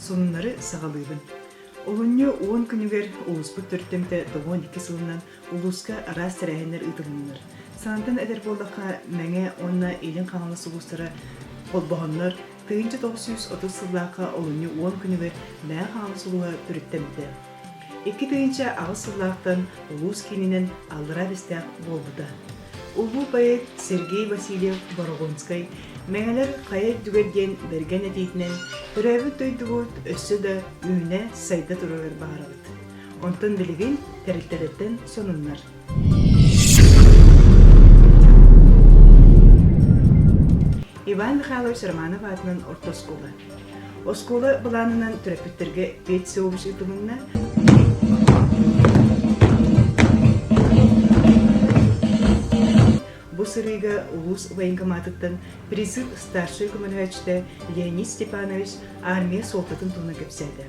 сонуннары сагалыыбын. Олунню 10 күнүгер улуспут төрттемте 92 сылынан улуска арас тәрәһеннер ытылыннар. Санатан эдер болдака мәңе онна элин каңалысы улустары болбоһоннор 1930 сыллака олунню 10 күнүгер мәң каңалысы улуга төрттемте. 2 тыйынча агыс сыллаактан улус кининен аллара бестәк болбуда. Улуу поэт Сергей Васильев Борогонской мәңәләр кайык дүгәдген берген әтейтінен түрәбі тойдугут өссі да үйіне сайда тұрығыр бағарабыд. Онтын білігін тәрілтелеттен сонынлар. Иван Михайлович Романов атынан орта скола. Оскола бұланынан түрәпіттерге 5 соғыш ұтымынна Сырыга улус военкоматыттан призыв старший командовачта Леонид Степанович армия солтатын туна көпсәді.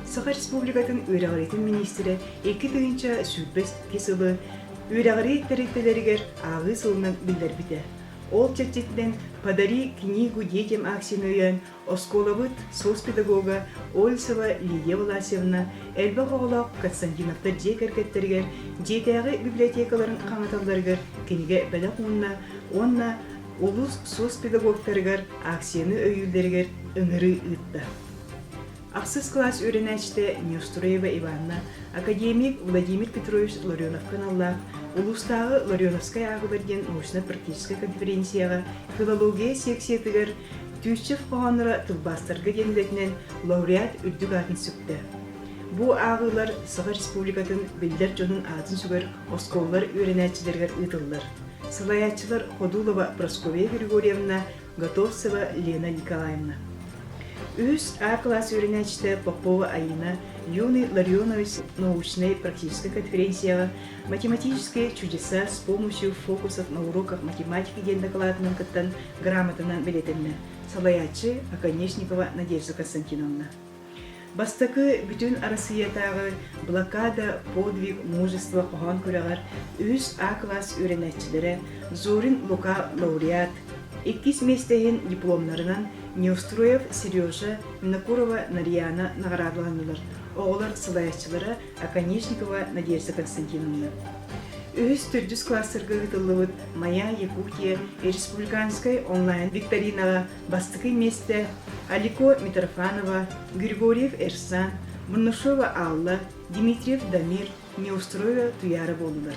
Саха республикатын үйрағыретін министрі 2 тыйынча сүйтбес кесілі үйрағырет тәреттелерігер ағы сылынан білдер біді. Ол чәттетінен «Подари книгу детям» акцияны өйен Осколовыт соцпедагога Ольсова Лидия Власевна әлбі қоғылақ Константиновтар жек әркеттергер, жетәғі библиотекаларын қаңаталдаргар кенеге бәлі қуынна, онна улус соцпедагогтаргар акцияны өйілдергер үңірі ұтты. Ақсыз класс өренәчті Неустроева Иванна, академик Владимир Петрович Ларионовкан Аллах, улустағы Ларионовская ағыларген научно-практическая конференцияға филология секциятығыр Түйшев қоғаныра тылбастарға денілетінен лауреат үрдік атын сүкті. Бұ ағылар Саха республикатын білдер жонын атын сүгір осколлар өренәчілергер ұтылыр. Сылаятчылар Ходулова Прасковия Григорьевна, Готовцева Лена Николаевна. Үз А-класс өренәчті Попова Аина, юный Ларионович научной практической конференцияға математические чудеса с помощью фокусов на уроках математики ден докладынан кыттан грамотынан билетінні. Салаятчы Оконечникова Надежда Константиновна. Бастакы бүтін арасыятағы блокада, подвиг, мужество қоған көрағар үз А-класс өренәчілері Зорин Лука лауреат, 2 местеген дипломларынан Неустроев Сережа, Минокурова Нарьяна наградыланылар. Оғылар сылаятчылары Оконечникова Надежда Константиновна. Үз түрдіс классырға ғытылығыд Моя Якутия республиканскай онлайн викторинаға бастықы месте Алико Митрофанова, Григорьев Эрсан, Мурнушова Алла, Дмитриев Дамир, Неустроева Туяра болылар.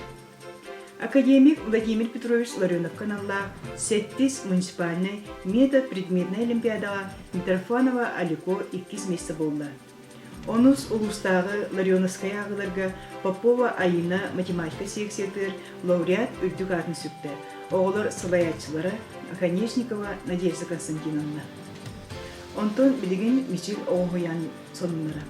Академик Владимир Петрович Ларионовкан Аллах, 7 муниципальный метод-предметный олимпиадаға Митрофанова Алико 2 месте болды. Онус улустағы Ларионовская ағыларға Попова Аина математика секциятыр лауреат үрдік атын сүкті. Оғылар сылаятчылары Оконечникова Надежда Константиновна. Онтон білігін Мичил Оғуян сонынлары.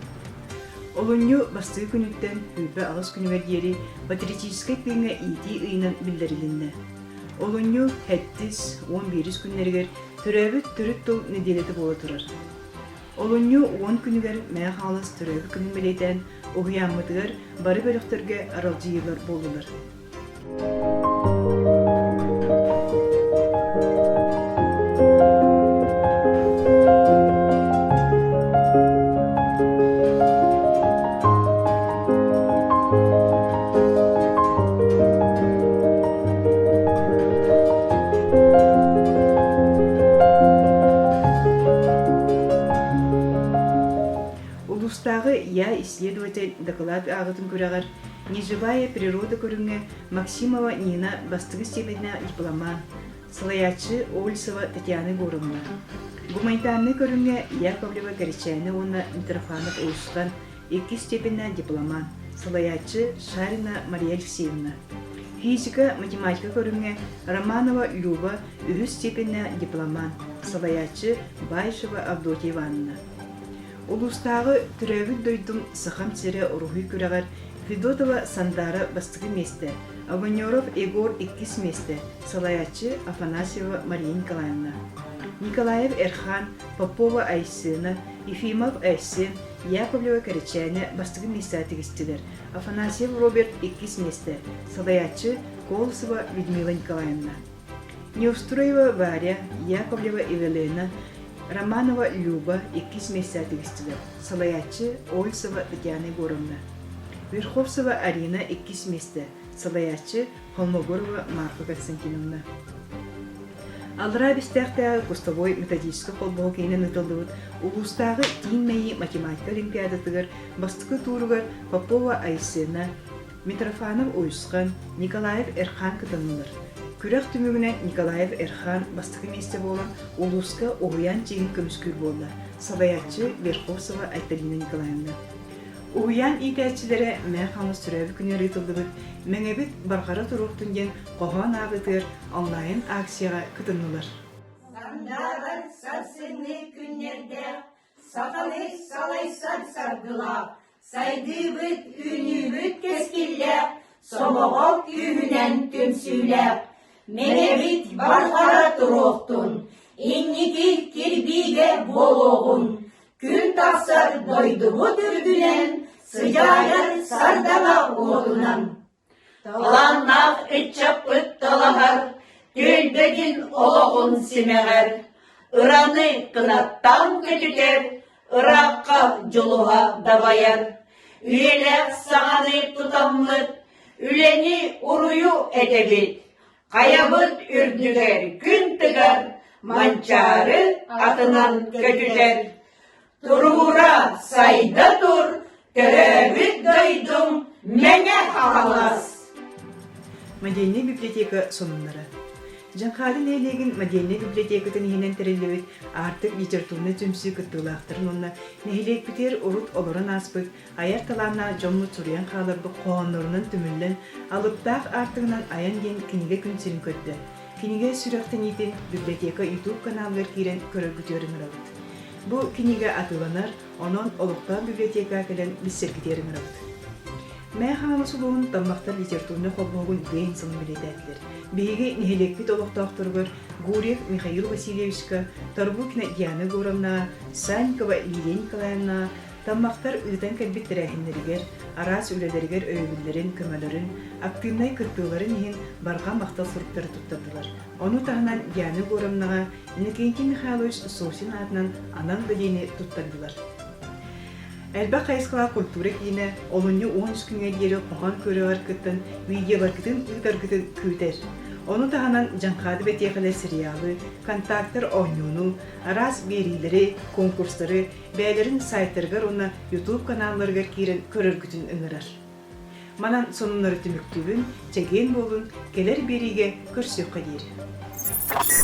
Олунью басты күніттен үбі ағыз күнігердері патриотическай тыңа ити ұйынан білдірілінді. Олунью 7-11 күннергер түрәбі түрік тұл неделеті болы тұрар. Олунью 10 күнігер мәң қалыс түрәбі күнін білетен ұғиямытығыр бары бөліқтерге аралжиылар болылар. Я исследователь доклад ағытын көрағар «Неживая природа» көріңе Максимова Нина бастығы степеніне дипломан, Салаятчы Ольсова Татьяна Горовна. Гуманитарны көріңе Яковлева Горячайна онна Митрофанов Оушстан 2 степеніне дипломан, Салаятчы Шарина Мария Алексеевна. Физика, математика көріңе Романова Люба 3 степеніне дипломан, Салаятчы Байшева Авдотья Ивановна. Улустағы түрәвіл дойдың сықам тері ұрухи көрағар Федотова Сандара бастығы месте, Аванеров Егор 2 месте, Салаятчы Афанасьева Мария Николаевна. Николаев Эрхан, Попова Айсына, Ефимов Айсын, Яковлева Коричайна бастығы месте атығыстылар, Афанасьев Роберт 2 месте, Салаятчы Колосова Людмила Николаевна. Неустроева Варя, Яковлева Евелена, Романова Люба 2 месяцтігістілер, Салаячы Ольцева Татьяна Егоровна. Верховцева Арина 2 месяцті, Салаячы Холмогорова Марфа Константиновна. Алыра бістәқтәғы Кустовой методическі қолбығы кейінен ұтылдығыд, ұлыстағы тиінмейі математика олимпиадатығыр, бастықы туырығыр Попова Айсена, Митрофанов Ойысқан, Николаев Эрхан кытанылыр. Күрек түмігіне Николаев Эрхан бастықы месте болын ұлысқа оғыян жеңін көміскүр болды. Салаячы Верховцева Айталина Николаевна. Уян итәчиләре мен хамыс түрәбі күнер итылдыбыд, мәңәбіт барғары тұруқтынген қоған ағытыр онлайн акцияға күтінілер. Сандағыр сарсыны күнерде, сақалы салайсар сардыла, сайдыбыд үнібіт кескілі, somogok ühünen tümsüyle, menebit barkara turuktun, inniki kirbige boloğun, kül taksar doydu bu türdülen, sıcayar sardala oğlunan. Talannak etçap ıttalahar, tüldegin oloğun simeğer, Iranı kınattan kötüter, Irak'a culuğa dabayar, üyeler sağanı tutamlık, Üleni uruyu edebit, kayabıt ürdüger, gün tıgar, mançarı atınan kötüler. Turura sayda dur, törevit doydum, mene ağlas. Мәдәни библиотека сонунлары. Жанқадын әйлеген мәдәни библиотекатын енен тәрелевет артық литературны түмсі күттілақтырын онна нәйлек бітер ұрут олырын аспыт, аяр таланна жомлы тұриян қалырбы қоғанларының түмілін алыптақ артығынан аян ген книге күнсерін көтті. Книге сүріқтен етін библиотека YouTube каналлар керен көрір күтерін ұрауыд. Бұл книге атыланар, онын олықта библиотека кәлін бісер кетерін ұрауыд. Мен хамысылуын таммақтар литературны қолбоғын бейін сын білетәділер. Бейге нехелекпет олықтақтырғыр Гурьев Михаил Васильевичка, Тарбукина Диана Горовна, Санькова Лилия Николаевна, таммақтар ұйтан кәлбет тәрәхінлерігер, арас өлелерігер өйгілерін, көмөлерін, активнай күттілерін ең барға мақтал сұрыптары тұттадылар. Оны тағынан Диана Горовнаға, Иннокентий Михайлович Сосин атынан анан бәдейіне тұттадылар. Әлбә қайысқыла культура кейіне, олынны 13 күнге дері қоған көрі арқыттын, видео арқыттын ұйт күйтер. Оны тағынан жанқады бәтеқілі сериалы, контактыр ойнуыну, арас берилері, конкурстары, бәлерін сайттарғар оны YouTube каналларғар кейрін көрір күтін үңірар. Манан сонынлары түміктігін, чәген болын, келер бериге көрсек қадері.